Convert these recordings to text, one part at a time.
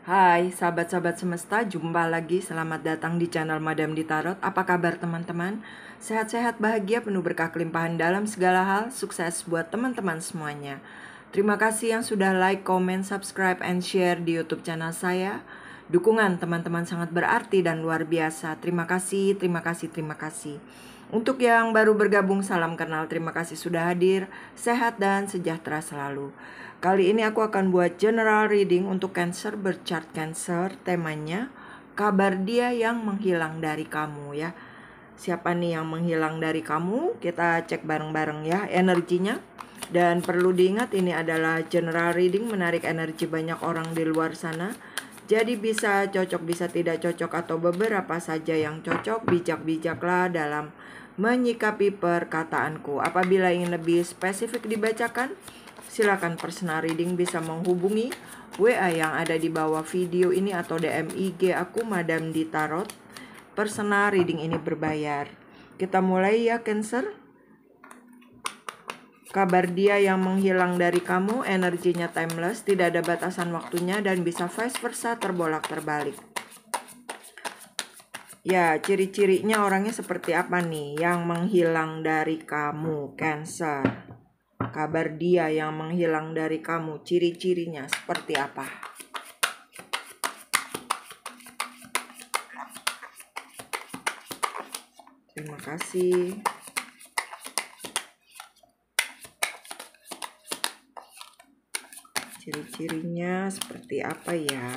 Hai sahabat-sahabat semesta, jumpa lagi. Selamat datang di channel Madam di Tarot. Apa kabar teman-teman? Sehat-sehat, bahagia, penuh berkah kelimpahan dalam segala hal. Sukses buat teman-teman semuanya. Terima kasih yang sudah like, comment, subscribe, and share di YouTube channel saya. Dukungan teman-teman sangat berarti dan luar biasa. Terima kasih, terima kasih, terima kasih. Untuk yang baru bergabung, salam kenal. Terima kasih sudah hadir. Sehat dan sejahtera selalu. Kali ini aku akan buat general reading untuk Cancer, berchart Cancer. Temanya kabar dia yang menghilang dari kamu ya. Siapa nih yang menghilang dari kamu? Kita cek bareng-bareng ya energinya. Dan perlu diingat ini adalah general reading, menarik energi banyak orang di luar sana. Jadi bisa cocok, bisa tidak cocok, atau beberapa saja yang cocok. Bijak-bijaklah dalam menyikapi perkataanku. Apabila ingin lebih spesifik dibacakan, silakan personal reading bisa menghubungi WA yang ada di bawah video ini atau DM IG aku Madam di Tarot. Personal reading ini berbayar. Kita mulai ya Cancer. Kabar dia yang menghilang dari kamu, energinya timeless, tidak ada batasan waktunya dan bisa vice versa, terbolak terbalik. Ya, ciri-cirinya orangnya seperti apa nih yang menghilang dari kamu Cancer? Kabar dia yang menghilang dari kamu, ciri-cirinya seperti apa? Terima kasih. Ciri-cirinya seperti apa ya?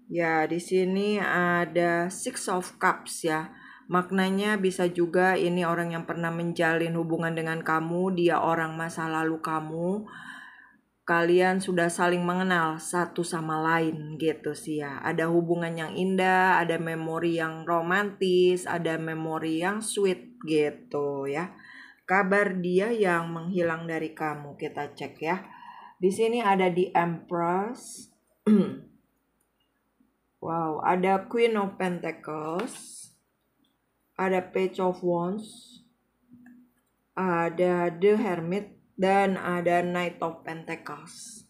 Ya, di sini ada Six of Cups ya. Maknanya bisa juga ini orang yang pernah menjalin hubungan dengan kamu, dia orang masa lalu kamu. Kalian sudah saling mengenal satu sama lain gitu sih ya. Ada hubungan yang indah, ada memori yang romantis, ada memori yang sweet gitu ya. Kabar dia yang menghilang dari kamu, kita cek ya. Di sini ada di Empress. Wow, ada Queen of Pentacles. Ada Page of Wands, ada The Hermit, dan ada Knight of Pentacles.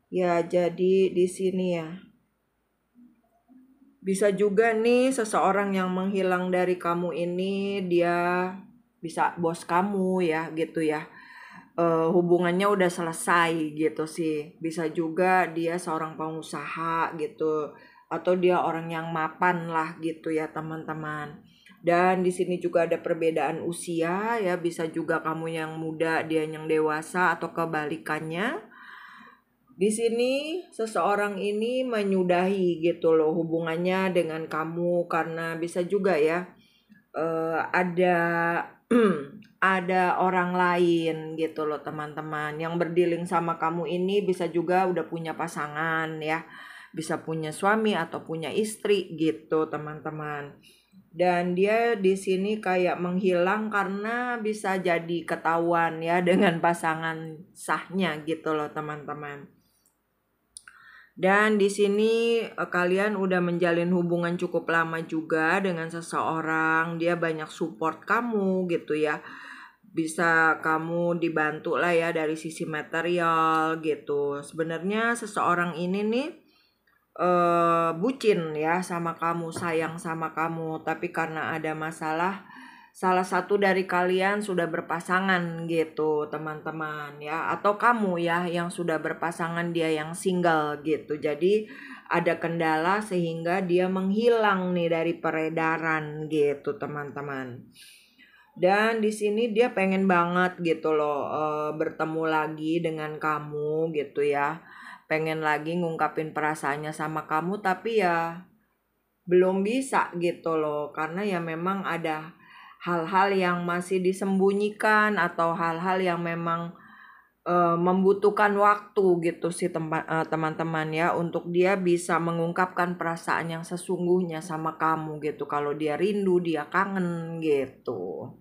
Ya, jadi di sini ya. Bisa juga nih seseorang yang menghilang dari kamu ini dia bisa bos kamu ya gitu ya. Hubungannya udah selesai gitu sih. Bisa juga dia seorang pengusaha gitu, atau dia orang yang mapan lah gitu ya teman-teman. Dan di sini juga ada perbedaan usia ya, bisa juga kamu yang muda, dia yang dewasa, atau kebalikannya. Di sini seseorang ini menyudahi gitu loh hubungannya dengan kamu, karena bisa juga ya ada ada orang lain gitu loh teman-teman yang berdealing sama kamu ini. Bisa juga udah punya pasangan ya, bisa punya suami atau punya istri gitu teman-teman. Dan dia di sini kayak menghilang karena bisa jadi ketahuan ya dengan pasangan sahnya gitu loh teman-teman. Dan di sini kalian udah menjalin hubungan cukup lama juga dengan seseorang. Dia banyak support kamu gitu ya. Bisa kamu dibantu lah ya dari sisi material gitu. Sebenarnya seseorang ini nih bucin ya sama kamu, sayang sama kamu. Tapi karena ada masalah, salah satu dari kalian sudah berpasangan gitu teman-teman ya, atau kamu ya yang sudah berpasangan, dia yang single gitu. Jadi ada kendala sehingga dia menghilang nih dari peredaran gitu teman-teman. Dan di sini dia pengen banget gitu loh bertemu lagi dengan kamu gitu ya. Pengen lagi ngungkapin perasaannya sama kamu, tapi ya belum bisa gitu loh, karena ya memang ada hal-hal yang masih disembunyikan atau hal-hal yang memang membutuhkan waktu gitu sih teman-teman ya, untuk dia bisa mengungkapkan perasaan yang sesungguhnya sama kamu gitu. Kalau dia rindu, dia kangen gitu.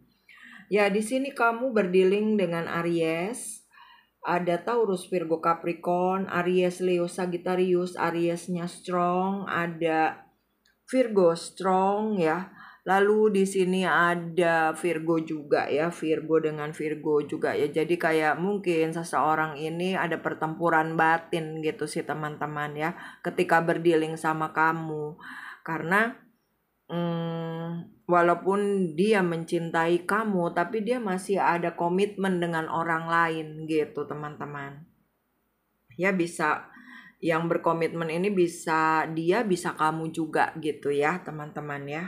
Ya, di sini kamu berdealing dengan Aries. Ada Taurus, Virgo, Capricorn, Aries, Leo, Sagittarius. Ariesnya strong, ada Virgo strong ya. Lalu di sini ada Virgo juga ya, Virgo dengan Virgo juga ya. Jadi kayak mungkin seseorang ini ada pertempuran batin gitu sih teman-teman ya, ketika berdealing sama kamu. Karena walaupun dia mencintai kamu, tapi dia masih ada komitmen dengan orang lain gitu teman-teman. Ya bisa, yang berkomitmen ini bisa dia, bisa kamu juga gitu ya teman-teman ya.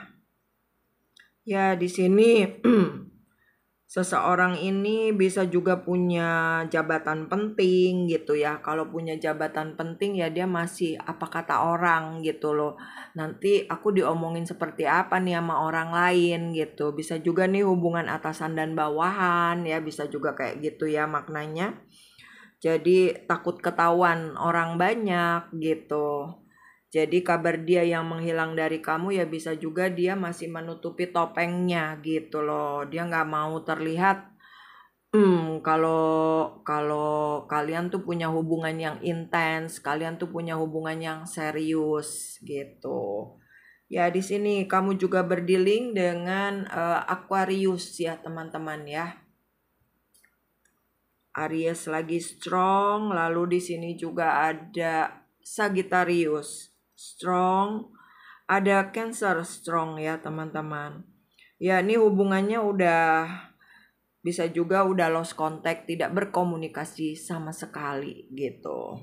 Ya di sini seseorang ini bisa juga punya jabatan penting gitu ya. Kalau punya jabatan penting ya dia masih apa kata orang gitu loh. Nanti aku diomongin seperti apa nih sama orang lain gitu. Bisa juga nih hubungan atasan dan bawahan ya, bisa juga kayak gitu ya maknanya. Jadi takut ketahuan orang banyak gitu. Jadi kabar dia yang menghilang dari kamu ya bisa juga dia masih menutupi topengnya gitu loh. Dia nggak mau terlihat kalau kalian tuh punya hubungan yang intens, kalian tuh punya hubungan yang serius gitu. Ya di sini kamu juga berdealing dengan Aquarius ya teman-teman ya. Aries lagi strong, lalu di sini juga ada Sagittarius strong, ada Cancer strong ya teman-teman. Ya ini hubungannya udah bisa juga udah lost contact, tidak berkomunikasi sama sekali gitu.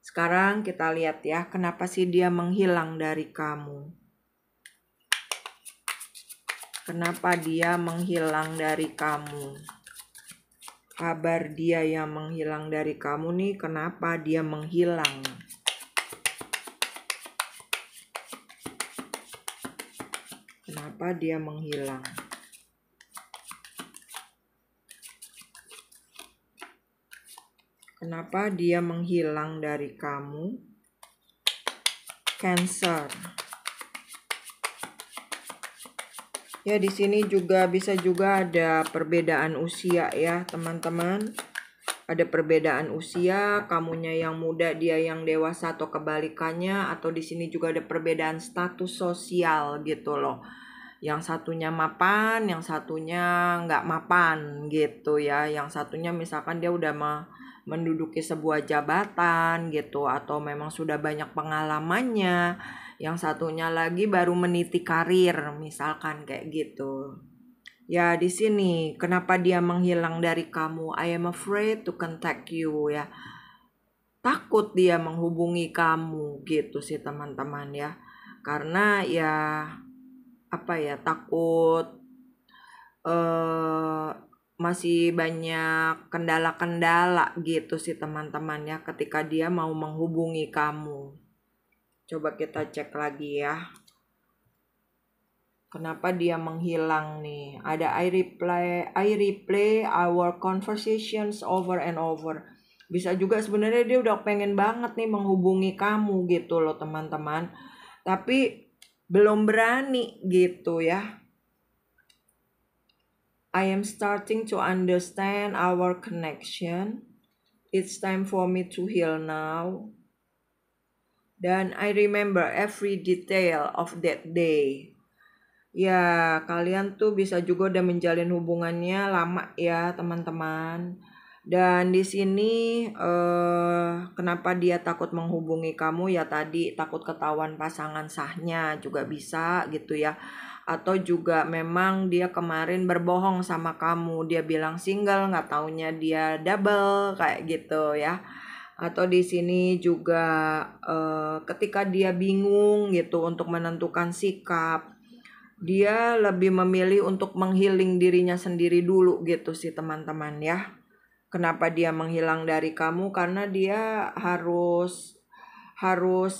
Sekarang kita lihat ya, kenapa sih dia menghilang dari kamu? Kenapa dia menghilang dari kamu? Kabar dia yang menghilang dari kamu nih, kenapa dia menghilang? Kenapa dia menghilang? Kenapa dia menghilang dari kamu? Cancer. Ya di sini juga bisa juga ada perbedaan usia ya teman-teman. Ada perbedaan usia, kamunya yang muda, dia yang dewasa atau kebalikannya, atau di sini juga ada perbedaan status sosial gitu loh. Yang satunya mapan, yang satunya nggak mapan gitu ya. Yang satunya misalkan dia udah menduduki sebuah jabatan gitu, atau memang sudah banyak pengalamannya. Yang satunya lagi baru meniti karir, misalkan kayak gitu. Ya di sini kenapa dia menghilang dari kamu? I am afraid to contact you ya. Takut dia menghubungi kamu gitu sih teman-teman ya. Karena ya apa ya, takut masih banyak kendala-kendala gitu sih teman-teman ya ketika dia mau menghubungi kamu. Coba kita cek lagi ya. Kenapa dia menghilang nih? Ada I replay our conversations over and over. Bisa juga sebenarnya dia udah pengen banget nih menghubungi kamu gitu loh teman-teman. Tapi belum berani gitu ya. I am starting to understand our connection. It's time for me to heal now. Dan I remember every detail of that day. Ya, kalian tuh bisa juga udah menjalin hubungannya lama ya, teman-teman. Dan di sini kenapa dia takut menghubungi kamu ya, tadi takut ketahuan pasangan sahnya juga bisa gitu ya. Atau juga memang dia kemarin berbohong sama kamu, dia bilang single, nggak taunya dia double kayak gitu ya. Atau di sini juga ketika dia bingung gitu untuk menentukan sikap, dia lebih memilih untuk menghealing dirinya sendiri dulu gitu sih teman-teman ya. Kenapa dia menghilang dari kamu? Karena dia harus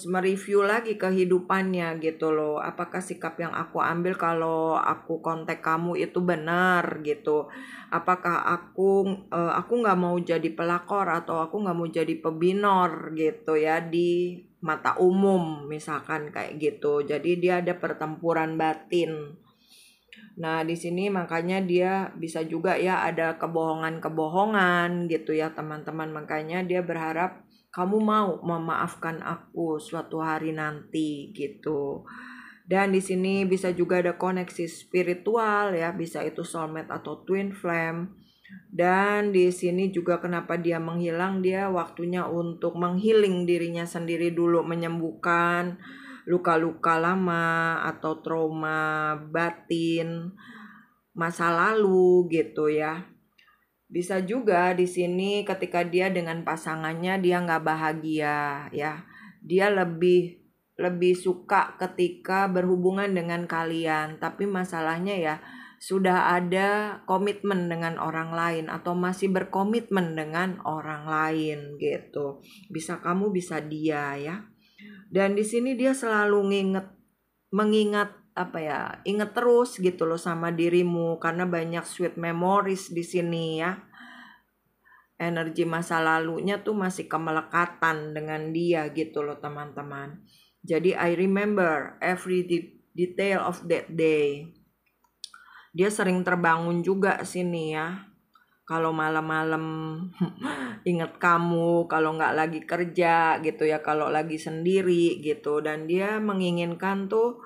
mereview lagi kehidupannya gitu loh. Apakah sikap yang aku ambil kalau aku kontak kamu itu benar gitu? Apakah aku nggak mau jadi pelakor atau aku nggak mau jadi pebinor gitu ya di mata umum misalkan kayak gitu. Jadi dia ada pertempuran batin. Nah, di sini makanya dia bisa juga ya ada kebohongan-kebohongan gitu ya, teman-teman. Makanya dia berharap kamu mau memaafkan aku suatu hari nanti gitu. Dan di sini bisa juga ada koneksi spiritual ya, bisa itu soulmate atau twin flame. Dan di sini juga kenapa dia menghilang, dia waktunya untuk menghealing dirinya sendiri dulu, menyembuhkan luka-luka lama atau trauma batin masa lalu gitu ya. Bisa juga di sini ketika dia dengan pasangannya dia nggak bahagia ya. Dia lebih suka ketika berhubungan dengan kalian, tapi masalahnya ya sudah ada komitmen dengan orang lain atau masih berkomitmen dengan orang lain gitu. Bisa kamu, bisa dia ya. Dan di sini dia selalu mengingat apa ya, inget terus gitu loh sama dirimu karena banyak sweet memories di sini ya. Energi masa lalunya tuh masih kemelekatan dengan dia gitu loh teman-teman. Jadi I remember every detail of that day. Dia sering terbangun juga sini ya. Kalau malam-malam inget kamu, kalau nggak lagi kerja gitu ya, kalau lagi sendiri gitu. Dan dia menginginkan tuh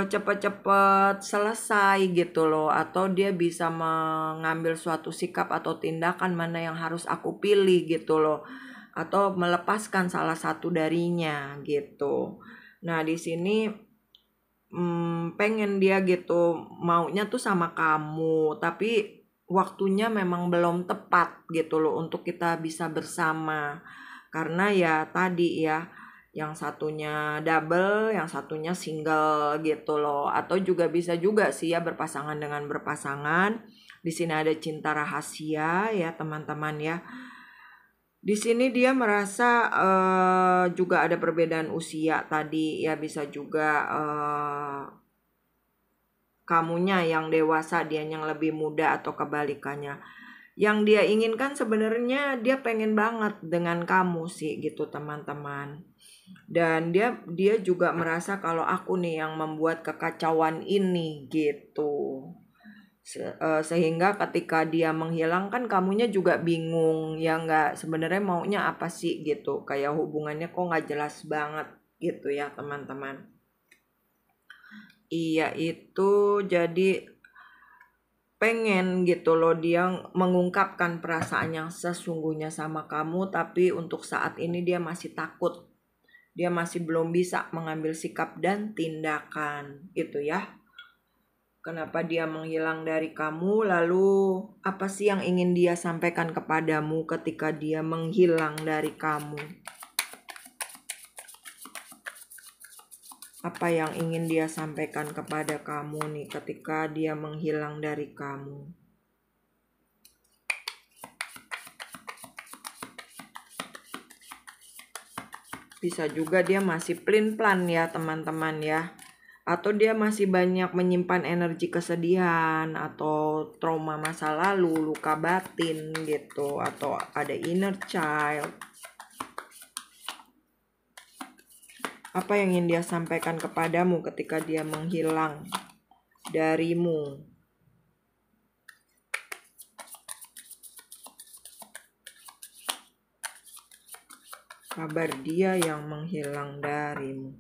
cepet-cepet selesai gitu loh, atau dia bisa mengambil suatu sikap atau tindakan mana yang harus aku pilih gitu loh, atau melepaskan salah satu darinya gitu. Nah di sini pengen dia gitu, maunya tuh sama kamu, tapi waktunya memang belum tepat gitu loh untuk kita bisa bersama. Karena ya tadi ya, yang satunya double, yang satunya single gitu loh. Atau juga bisa juga sih ya berpasangan dengan berpasangan. Di sini ada cinta rahasia ya teman-teman ya. Di sini dia merasa juga ada perbedaan usia tadi ya, bisa juga kamunya yang dewasa, dia yang lebih muda atau kebalikannya. Yang dia inginkan sebenarnya dia pengen banget dengan kamu sih gitu teman-teman. Dan dia juga merasa kalau aku nih yang membuat kekacauan ini gitu. Sehingga ketika dia menghilang kan kamunya juga bingung ya, nggak, sebenarnya maunya apa sih gitu, kayak hubungannya kok nggak jelas banget gitu ya teman-teman. Iya itu jadi pengen gitu loh dia mengungkapkan perasaan yang sesungguhnya sama kamu, tapi untuk saat ini dia masih takut. Dia masih belum bisa mengambil sikap dan tindakan gitu ya. Kenapa dia menghilang dari kamu, lalu apa sih yang ingin dia sampaikan kepadamu ketika dia menghilang dari kamu? Apa yang ingin dia sampaikan kepada kamu nih ketika dia menghilang dari kamu? Bisa juga dia masih pelin-pelan ya teman-teman ya. Atau dia masih banyak menyimpan energi kesedihan atau trauma masa lalu, luka batin gitu, atau ada inner child. Apa yang ingin dia sampaikan kepadamu ketika dia menghilang darimu? Kabar dia yang menghilang darimu.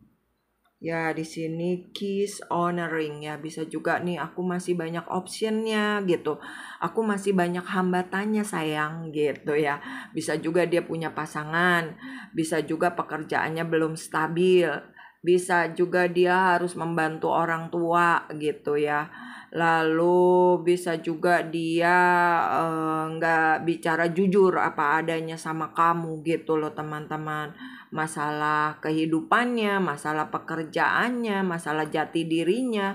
Ya di sini keys honoring ya, bisa juga nih aku masih banyak optionnya gitu. Aku masih banyak hambatannya sayang gitu ya. Bisa juga dia punya pasangan, bisa juga pekerjaannya belum stabil, bisa juga dia harus membantu orang tua gitu ya. Lalu bisa juga dia nggak bicara jujur apa adanya sama kamu gitu loh teman-teman. Masalah kehidupannya, masalah pekerjaannya, masalah jati dirinya,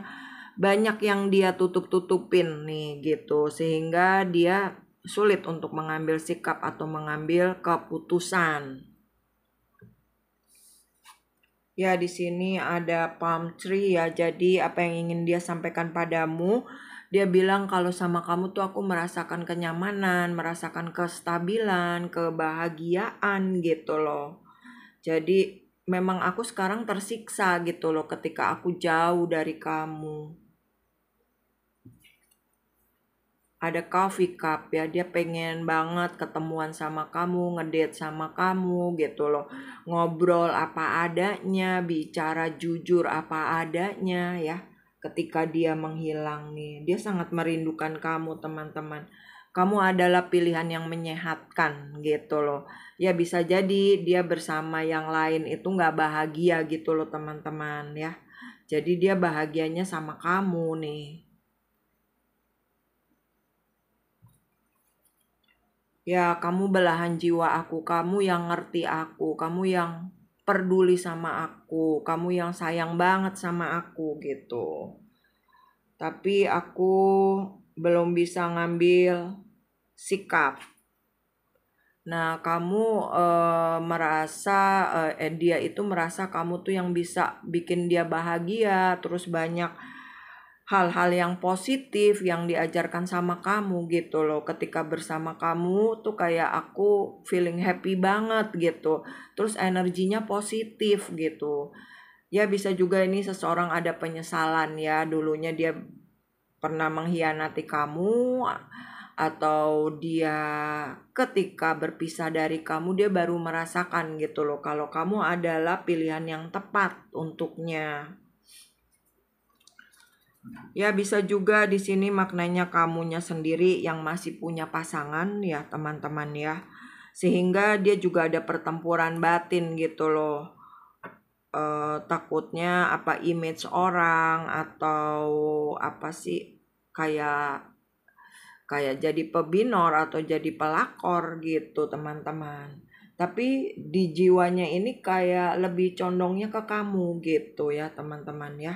banyak yang dia tutup-tutupin nih gitu, sehingga dia sulit untuk mengambil sikap atau mengambil keputusan. Ya di sini ada palm tree ya, jadi apa yang ingin dia sampaikan padamu, dia bilang kalau sama kamu tuh aku merasakan kenyamanan, merasakan kestabilan, kebahagiaan gitu loh. Jadi memang aku sekarang tersiksa gitu loh ketika aku jauh dari kamu. ada coffee cup ya, dia pengen banget ketemuan sama kamu, ngedate sama kamu gitu loh, ngobrol apa adanya, bicara jujur apa adanya ya. Ketika dia menghilang nih, dia sangat merindukan kamu teman-teman. Kamu adalah pilihan yang menyehatkan gitu loh ya. Bisa jadi dia bersama yang lain itu nggak bahagia gitu loh teman-teman ya. Jadi dia bahagianya sama kamu nih. Ya, kamu belahan jiwa aku, kamu yang ngerti aku, kamu yang peduli sama aku, kamu yang sayang banget sama aku gitu. Tapi aku belum bisa ngambil sikap. Nah, kamu merasa dia itu merasa kamu tuh yang bisa bikin dia bahagia, terus banyak hal-hal yang positif yang diajarkan sama kamu gitu loh. Ketika bersama kamu tuh kayak aku feeling happy banget gitu. Terus energinya positif gitu. Ya bisa juga ini seseorang ada penyesalan ya, dulunya dia pernah mengkhianati kamu, atau dia ketika berpisah dari kamu dia baru merasakan gitu loh kalau kamu adalah pilihan yang tepat untuknya. Ya bisa juga di sini maknanya kamunya sendiri yang masih punya pasangan ya teman-teman ya. Sehingga dia juga ada pertempuran batin gitu loh. Takutnya apa image orang atau apa sih, kayak jadi pebinor atau jadi pelakor gitu teman-teman. Tapi di jiwanya ini kayak lebih condongnya ke kamu gitu ya teman-teman ya.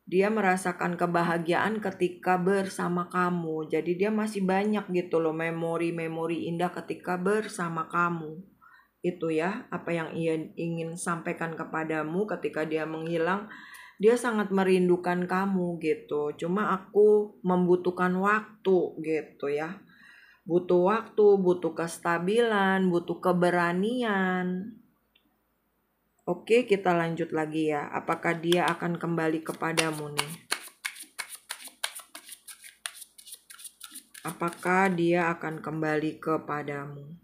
Dia merasakan kebahagiaan ketika bersama kamu. Jadi dia masih banyak gitu loh memori-memori indah ketika bersama kamu. Itu ya apa yang ia ingin sampaikan kepadamu ketika dia menghilang. Dia sangat merindukan kamu gitu. Cuma aku membutuhkan waktu gitu ya. Butuh waktu, butuh kestabilan, butuh keberanian. Oke, kita lanjut lagi ya. Apakah dia akan kembali kepadamu nih? Apakah dia akan kembali kepadamu?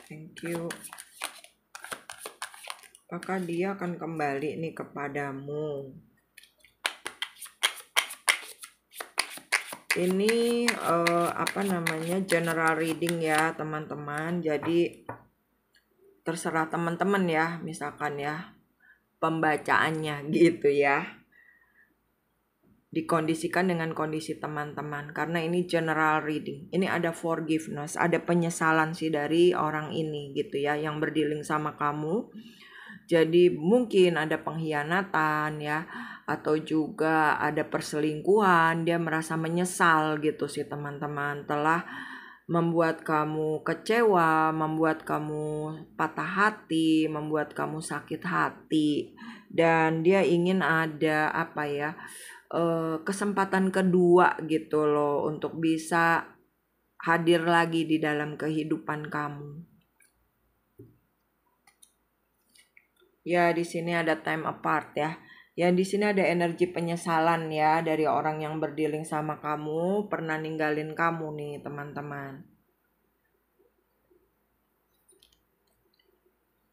Thank you. Apakah dia akan kembali nih kepadamu? Ini general reading ya teman-teman. Jadi terserah teman-teman ya, misalkan ya pembacaannya gitu ya. Dikondisikan dengan kondisi teman-teman karena ini general reading. Ini ada forgiveness, ada penyesalan sih dari orang ini gitu ya yang berdealing sama kamu. Jadi mungkin ada pengkhianatan ya, atau juga ada perselingkuhan. Dia merasa menyesal gitu sih teman-teman, telah membuat kamu kecewa, membuat kamu patah hati, membuat kamu sakit hati. Dan dia ingin ada kesempatan kedua gitu loh untuk bisa hadir lagi di dalam kehidupan kamu. Ya, di sini ada time apart ya. Ya, di sini ada energi penyesalan ya dari orang yang berdealing sama kamu, pernah ninggalin kamu nih, teman-teman.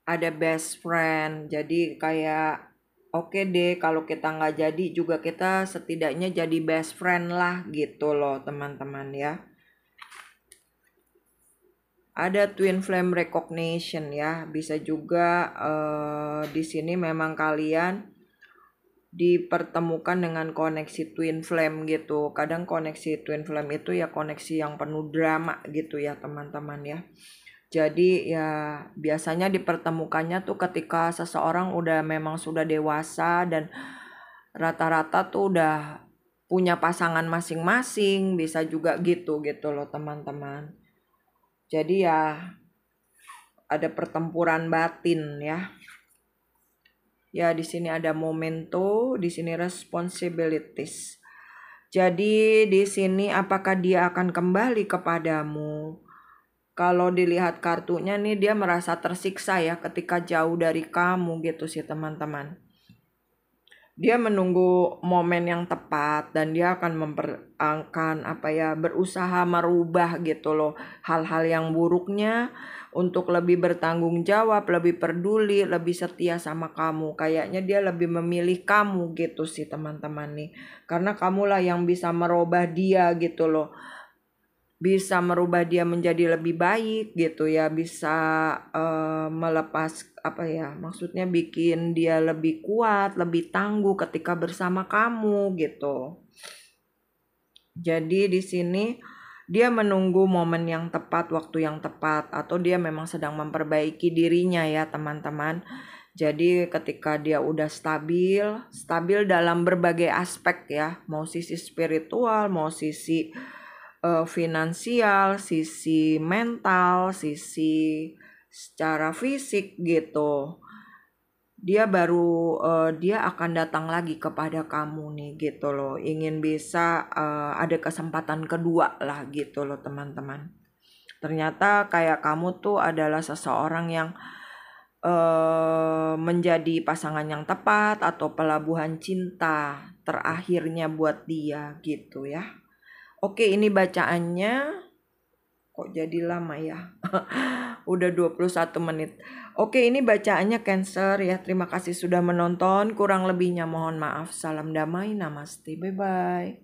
Ada best friend, jadi kayak oke deh kalau kita nggak jadi juga kita setidaknya jadi best friend lah gitu loh teman-teman ya. Ada twin flame recognition ya, bisa juga di sini memang kalian dipertemukan dengan koneksi twin flame gitu. Kadang koneksi twin flame itu ya koneksi yang penuh drama gitu ya teman-teman ya. Jadi ya biasanya dipertemukannya tuh ketika seseorang udah memang sudah dewasa dan rata-rata tuh udah punya pasangan masing-masing, bisa juga gitu loh teman-teman. Jadi ya ada pertempuran batin ya. Ya di sini ada momento, di sini responsibilities. Jadi di sini apakah dia akan kembali kepadamu? kalau dilihat kartunya nih dia merasa tersiksa ya ketika jauh dari kamu gitu sih teman-teman. Dia menunggu momen yang tepat dan dia akan berusaha merubah gitu loh hal-hal yang buruknya untuk lebih bertanggung jawab, lebih peduli, lebih setia sama kamu. Kayaknya dia lebih memilih kamu gitu sih teman-teman nih. Karena kamulah yang bisa merubah dia gitu loh. Bisa merubah dia menjadi lebih baik gitu ya, bisa melepas maksudnya bikin dia lebih kuat, lebih tangguh ketika bersama kamu gitu. Jadi di sini dia menunggu momen yang tepat, waktu yang tepat, atau dia memang sedang memperbaiki dirinya ya teman-teman. Jadi ketika dia udah stabil dalam berbagai aspek ya, mau sisi spiritual, mau sisi finansial, sisi mental, sisi secara fisik gitu. Dia akan datang lagi kepada kamu nih gitu loh. Ingin bisa ada kesempatan kedua lah gitu loh teman-teman. Ternyata kayak kamu tuh adalah seseorang yang menjadi pasangan yang tepat atau pelabuhan cinta terakhirnya buat dia gitu ya. Oke, ini bacaannya kok jadi lama ya. Udah 21 menit. Oke, ini bacaannya Cancer ya. Terima kasih sudah menonton. Kurang lebihnya mohon maaf. Salam damai. Namaste. Bye bye.